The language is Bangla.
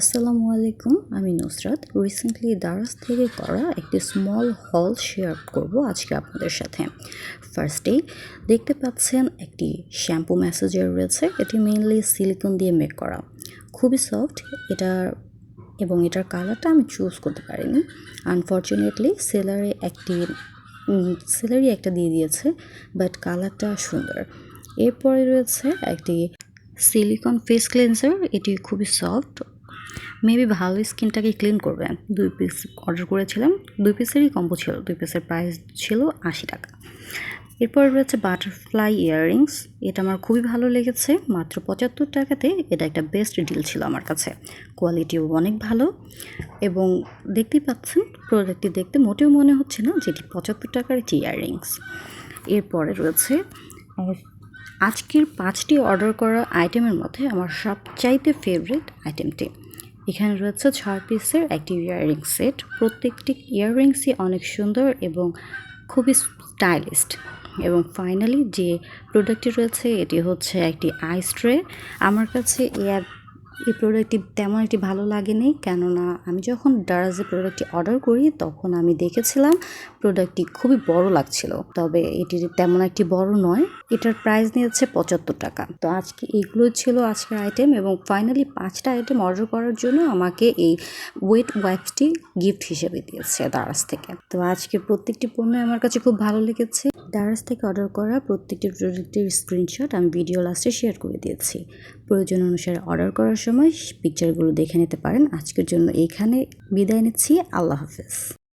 আসসালামু আলাইকুম, আমি নুসরাত। রিসেন্টলি দারাজ থেকে করা একটি স্মল হল শেয়ার করব আজকে আপনাদের সাথে। ফার্স্টেই দেখতে পাচ্ছেন একটি শ্যাম্পু ম্যাসেজার রয়েছে। এটি মেইনলি সিলিকন দিয়ে মেক করা, খুবই সফট এটার, এবং এটার কালারটা আমি চুজ করতে পারিনি। আনফর্চুনেটলি সেলারি একটা দিয়ে দিয়েছে, বাট কালারটা সুন্দর। এরপরে রয়েছে একটি সিলিকন ফেস ক্লিনজার, এটি খুবই সফট, মেবি ভালো স্কিনটাকে ক্লিন করবে। 2 পিস অর্ডার করেছিলাম, 2 পিসেরই কম্বো ছিল, 2 পিসের প্রাইস ছিল 80 টাকা। এরপর রয়েছে বাটারফ্লাই ইয়াররিংস, এটা আমার খুবই ভালো লেগেছে, মাত্র 75 টাকাতে এটা একটা বেস্ট ডিল ছিল আমার কাছে। কোয়ালিটিও অনেক ভালো, এবং দেখতেই পাচ্ছেন প্রোডাক্টটি দেখতে মোটেও মনে হচ্ছে না যেটি 75 টাকার একটি ইয়াররিংস। এরপরে রয়েছে আজকের 5টি অর্ডার করা আইটেমের মধ্যে আমার সবচাইতে ফেভারিট আইটেমটি। এখানে রয়েছে 6 পিসের একটি ইয়াররিং সেট। প্রত্যেকটি ইয়াররিংসই অনেক সুন্দর এবং খুবই স্টাইলিশড। এবং ফাইনালি যে প্রোডাক্টটি রয়েছে এটি হচ্ছে একটি আইস ট্রে। আমার কাছে এই প্রোডাক্টটি তেমন একটি ভালো লাগেনি, কেননা আমি যখন দারাজে প্রোডাক্টটি অর্ডার করি তখন আমি দেখেছিলাম প্রোডাক্টটি খুবই বড় লাগছিল, তবে এটি তেমন একটি বড় নয়। এটার প্রাইস নিয়েছে 75 টাকা। তো আজকে এইগুলো ছিল আজকের আইটেম, এবং ফাইনালি 5টা আইটেম অর্ডার করার জন্য আমাকে এই ওয়েট ওয়াইপসটি গিফট হিসেবে দিয়েছে দারাজ থেকে। তো আজকে প্রত্যেকটি পণ্য আমার কাছে খুব ভালো লেগেছে। দারাজ থেকে অর্ডার করা প্রত্যেকটি প্রোডাক্টের স্ক্রিনশট আমি ভিডিও লাস্টে শেয়ার করে দিয়েছি। প্রয়োজন অনুসারে অর্ডার করার সময় পিকচারগুলো দেখে নিতে পারেন। আজকের জন্য এইখানে বিদায় নিচ্ছি। আল্লাহ হাফেজ।